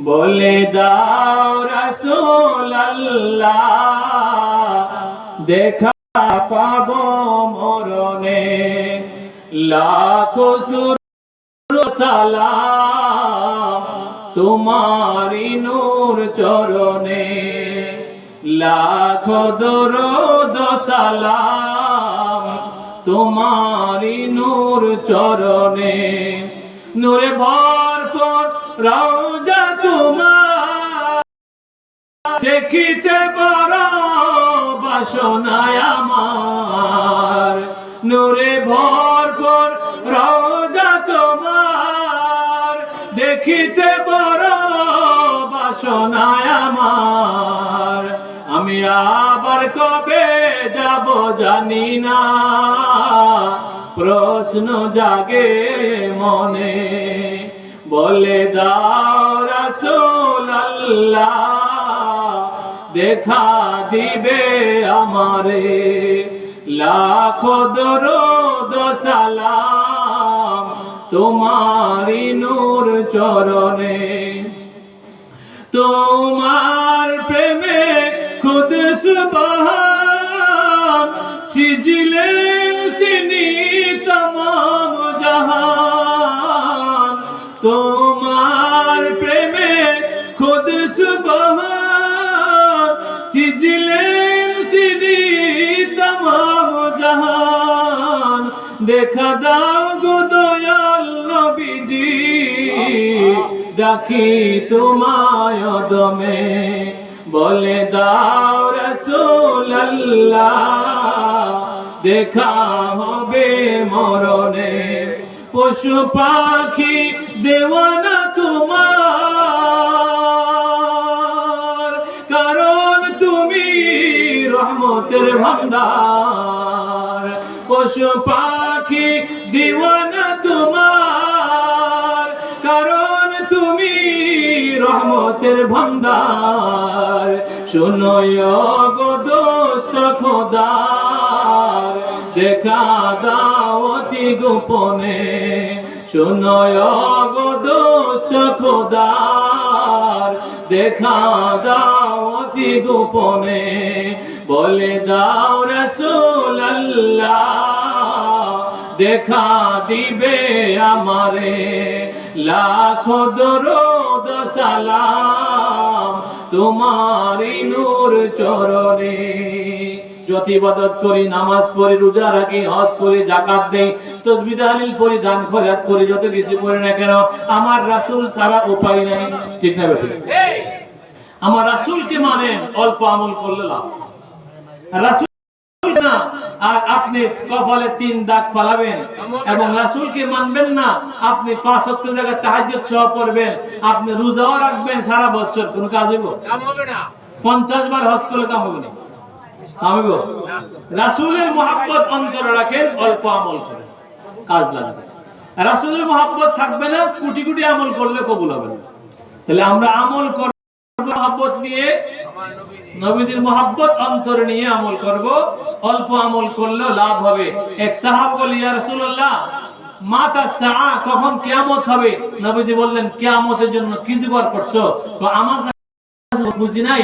বলে দাও রাসূলুল্লাহ দেখা পাবো মরণে। লাখো সালাম তোমারি নূর চরণে, লাখো দরুদ সালাম তোমারি নূর চরণে। নূরে ভরপুর রওজা তোমার দেখিতে বড় বাসনায় আমার, নূরে ভরপুর রওজা তোমার দেখিতে বড় বাসনায় আমার। আমি আবার কবে যাব জানি না, প্রশ্ন জাগে মনে। বলে দাও রাসূলুল্লাহ দেখা দিবে আমারে, লাখো দরুদ সালাম তোমারি নূর চরণে। তোমার প্রেমে খুদ সুবহান সিজিলেন তিনি তমাম জাহান। তোমার প্রেমে খুদ সুবহান সিজিলেন তিনি তমাম জাহান। দেখা দাও গো দয়াল নবীজি ডাকি তোমায় দমে, বলে দাও রাসূলুল্লাহ দেখা হবে মরণে। পশু পাখি দেওয়ানা তোমার, কারণ তুমি রহমতের ভান্ডার। পশু পাখি দিওয়ানা তোমার, কারণ তুমি রহমতের ভান্ডার। শুনো গো দোস্ত খোদার দেখা দাও অতি গোপনে, শুনো গো দোস্ত খোদার দেখা দাও অতি গোপনে। বলে দাও রাসূলুল্লাহ দেখা দিবে আমারে, লাখো দরুদ সালাম তোমারি নূর চরণে। যত ইবাদত করি, নামাজ পড়ি, রোজা রাখি, হজ করি, যাকাত দেই, তাসবিহ তাহলিল পড়ি, দান খয়রাত করি, যত কিছু করি না কেন আমার রাসূল ছাড়া উপায় নাই। ঠিক না বেঠিক? আমার রাসূলকে মানেন, অল্প আমল করলে লাভ। রাসূল না আর আপনি কপালে 3 দাগ ফালাবেন এবং রাসূলকে মানবেন না, আপনি 5 ওয়াক্ত জায়গায় তাহাজ্জুদ সহ পড়বেন, আপনি রোজাও রাখবেন সারা বছর, কোন কাজ হইব? কাম হবে না। 50 বার হজ করলে কাম হবে না, কাম হইব? রাসূলের মহব্বত অন্তরে রাখেন, অল্প আমল করেন, কাজ লাগবে। রাসূলের মহব্বত থাকবে না, কোটি কোটি আমল করলে কবুল হবে না। তাহলে আমরা আমল করব মহব্বত নিয়ে, নবীজির মহব্বত অন্তরে নিয়ে আমল করব। অল্প আমল করলেও লাভ হবে। এক সাহাবা বলে, ইয়া রাসূলুল্লাহ মাতা সাআ, কখন কিয়ামত হবে? নবীজি বললেন, কিয়ামতের জন্য কি জোগাড় করছো? তো আমার কাছে বুঝি নাই,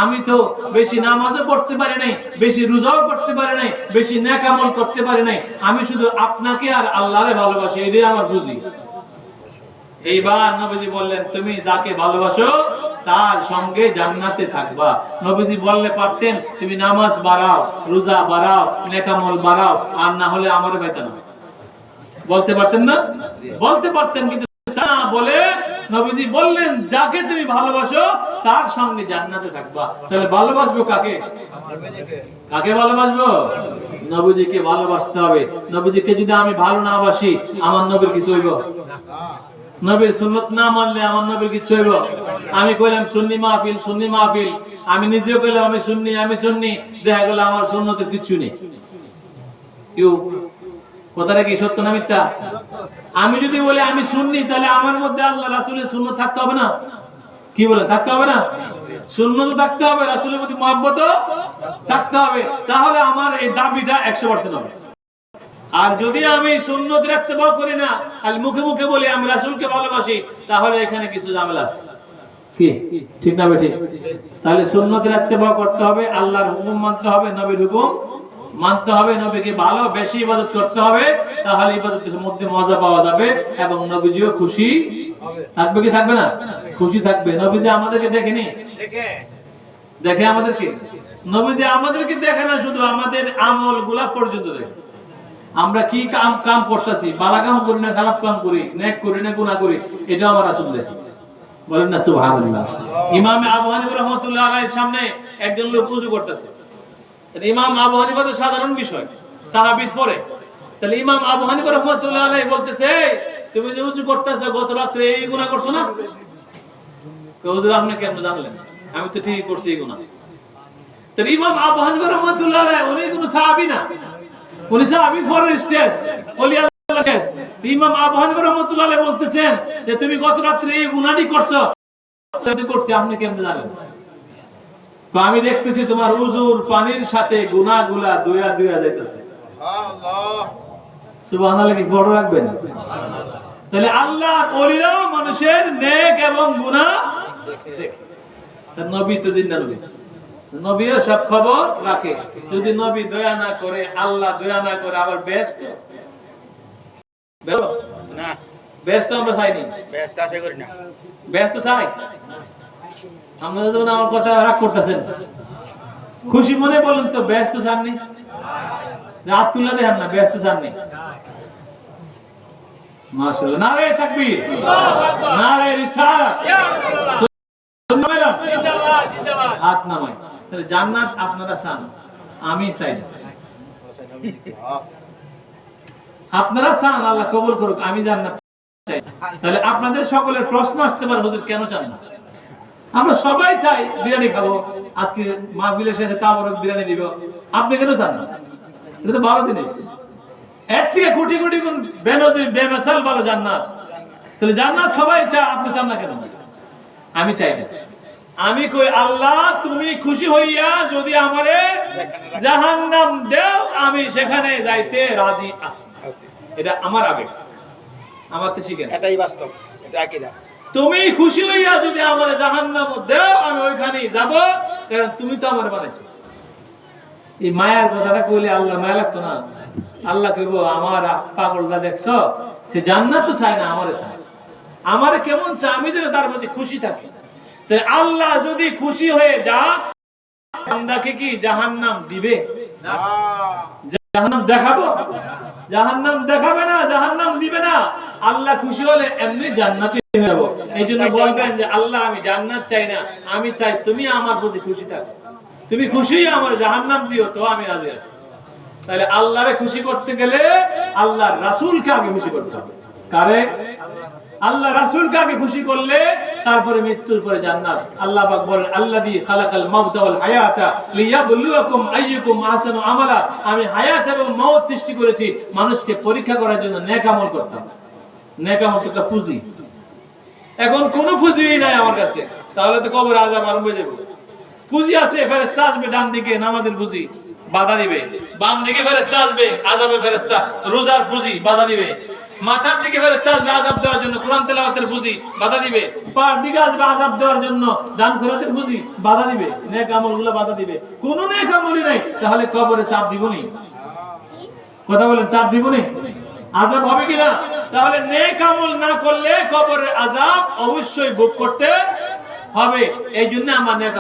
আমি তো বেশি নামাজও পড়তে পারি নাই, বেশি রোজাও করতে পারি নাই, বেশি নেক আমল করতে পারি নাই, আমি শুধু আপনাকে আর আল্লাহরে ভালোবাসি, এটাই আমার বুঝি। এইবার নবীজি বললেন, তুমি যাকে ভালোবাসো তার সঙ্গে জান্নাতে থাকবা। নবীজি বললে পারতেন, তুমি নামাজ বাড়াও, রোজা বাড়াও, নেক আমল বাড়াও, আর না হলে আমার বেতন বলতে পারতেন না? বলতে পারতেন, কিন্তু তা বলে নবীজি বললেন, যাকে তুমি ভালোবাসো তার সঙ্গে জান্নাতে থাকবা। তাহলে ভালোবাসবো কাকে? কাকে ভালোবাসবো? নবীজিকে ভালোবাসতে হবে। নবীজিকে যদি আমি ভালো না বাসি, আমার নবীর কিছু হইব? নবীর সুন্নাত না মানলে আমার নবীর কিছু হইব? আমি কইলাম সুন্নি মাহফিল, সুন্নি মাহফিল, আমি নিজেও কইলাম আমি সুন্নি, আমি সুন্নি, দেখা গেল আমার সুন্নতের কিছু নেই। কেউ কথাটা কি সত্য না মিথ্যা? আমি যদি বলি আমি সুন্নি, তাহলে আমার মধ্যে আল্লাহ রাসূলের সুন্নাত থাকতে হবে না? কি বলে, থাকতে হবে না? সুন্নাত থাকতে হবে, রাসূলের প্রতি মহব্বতও থাকতে হবে, তাহলে আমার এই দাবিটা 100% হবে। আর যদি আমি সুন্নত রাখতে পাও করি না, আর মুখে মুখে বলি আমি রাসূলকে ভালোবাসি, তাহলে এখানে কিছু ঝামেলা আছে। কি ঠিক না বেঠিক? তাহলে সুন্নত রাখতে পাও করতে হবে, আল্লাহর হুকুম মানতে হবে, নবীর হুকুম মানতে হবে, নবীকে ভালো বেশি ইবাদত করতে হবে, তাহলে ইবাদতের মধ্যে মজা পাওয়া যাবে এবং নবীজিও খুশি থাকবে। কি থাকবে না? খুশি থাকবে। নবীজি আমাদেরকে দেখেনি? দেখে আমাদেরকে। নবীজি আমাদেরকে দেখে না, শুধু আমাদের আমলগুলা পর্যন্ত দেখে। আমরা কি কাম করতেছি, ভালো কাম করি না খারাপ কাম করি, নেক করি না গুনাহ করি, এটা আমার রাসূল দেখে। বলেন না সুবহানাল্লাহ। ইমাম আবু হানিফা রাহমাতুল্লাহ আলাইহির সামনে একজন লোক ওযু করতেছে। ইমাম আবু হানিফা তো সাধারণ বিষয়, সাহাবীর পরে। তাহলে ইমাম আবু হানিফা রাহমাতুল্লাহ আলাইহি বলতেছে, তুমি যে ওযু করতেছো গত রাতে এই গুনাহ করছো না? হুজুর আপনি কেমনে জানলেন? আমি তো ঠিক করছি এই গুনাহ। তাহলে ইমাম আবু হানিফা রাহমাতুল্লাহ আলাইহি উনি কোনো সাহাবী না, উনি সাহাবী পরের স্টেজ, ওলি আল্লাহ স্টেজ। ইমাম আবু হানিফা রাহমাতুল্লাহ আলাইহি বলতেছেন যে তুমি গত রাতে এই গুনাহটি করছো। সেটা করছি, আপনি কেমনে জানেন? তো আমি দেখতেছি তোমার উজুর পানির সাথে গুনাহগুলা দুয়া দুয়া যাইতেছে। সুবহানাল্লাহ। সুবহানাল্লাহ কি ফটো রাখবেন? তাহলে আল্লাহর ওলিরাও মানুষের নেক এবং গুনাহ দেখে। তার নবী তো জিন্দা নবী, নবীও সব খবর রাখে। যদি নবী দয়া না করে, আল্লাহ দয়া না করে, আবার ব্যস্ত না, ব্যস্ত আমরা চাইনি, ব্যস্ত আশা করি না, ব্যস্ত চাই। আপনারা যখন আমার কথা রাগ করতেছেন, খুশি মনে বলেন তো ব্যস্ত চাননি? রাত তুলে দেন না, ব্যস্ত চাননি? মাশাআল্লাহ, নারে তাকবীর, নারে রিসালাত, জিন্দাবাদ জিন্দাবাদ। হাত নামাই। তাহলে জান্নাত আপনারা চান, আমি চাই না। আপনারা চান আল্লাহ কবুল করুক, আমি জান্নাত চাই। তাহলে আপনাদের সকলের প্রশ্ন আসতে পারে, হুজুর কেন চান না? আমরা সবাই চাই বিরিয়ানি খাবো, আজকে মাহফিলের শেষে তাবরক বিরিয়ানি দিব, আপনি কেন চান না? এটা তো ভালো জিনিস, এর থেকে কোটি কোটি গুণ বেমিসাল ভালো জান্নাত। তাহলে জান্নাত সবাই চায়, আপনি চান না কেন? আমি চাই না। আমি কই আল্লাহ তুমি খুশি হইয়া যদি আমারে জাহান্নাম দাও, আমি সেখানে যাইতে রাজি আছি। এটা আমার আবেগ, আমার তো শিখেন, এটাই বাস্তব, এটা আকীদা। তুমি খুশি হইয়া যদি আমারে জাহান্নাম দাও, আমি ওইখানেই যাব, কারণ তুমি তো আমারে বানাইছো। এই মায়ার কথাটা কইলে আল্লাহ মায়া লাগতো না? আল্লাহ কইব আমার পাগলটা দেখছো, সে জান্নাত তো চায় না, আমারে চায়। আমারে কেমন চায়? আমি যেন তার প্রতি খুশি থাকি। তাই আল্লাহ যদি খুশি হয়ে যা, বান্দাকে কি জাহান্নাম দিবে? না। জাহান্নাম দেখাবো? জাহান্নাম দেখাবে না, জাহান্নাম দিবে না। আল্লাহ খুশি হলে এমনি জান্নাতি হয়ে যাব। এইজন্য বলবেন যে আল্লাহ আমি জান্নাত চাই না, আমি চাই তুমি আমার প্রতি খুশি থাকো, তুমি খুশি আমার জাহান্নাম দিও, তো আমি রাজি আছি। তাহলে আল্লাহরে খুশি করতে গেলে আল্লাহর রাসূলকে আগে খুশি করতে হবে। কারে? আল্লাহ রাসূলকে আগে খুশি করলে তারপরে মৃত্যুর পরে জান্নাত। আল্লাহ পাক বলেন আল্লাযী খালাকাল মাউতা ওয়াল হায়াতা লিয়াবলুয়াকুম আইয়ুকুম আহসানু আমালা। আমি হায়াত এবং মওত সৃষ্টি করেছি মানুষকে পরীক্ষা করার জন্য নেক আমল করতাম। নেক আমল তো ফুজি। এখন কোনো ফুজি নাই আমার কাছে, তাহলে তো কবরে আযাব আরম্ভ হয়ে যাবে। ফুজি আছে, ফেরেশতা আসবে ডান দিকে নামাজের ফুজি বাধা দিবে, বাম দিকে ফেরেশতা আসবে আযাবের ফেরেশতা রোজার ফুজি বাধা দিবে, মাথার দিকে ফেরেশতা আসবে আযাব দেওয়ার জন্য কোরআন তেলাওয়াতের ফুজি বাধা দিবে, পার দিকে আসবে আযাব দেওয়ার জন্য দান খয়রাতের ফুজি বাধা দিবে, নেক আমলগুলো বাধা দিবে। কোন নেক আমলই নাই, তাহলে কবরে চাপ দিবনি? কথা বলেন, চাপ দিবনি? আযাব হবে কিনা? তাহলে নেক আমল না করলে কবরের আযাব অবশ্যই ভোগ করতে হবে। এই জন্য আমার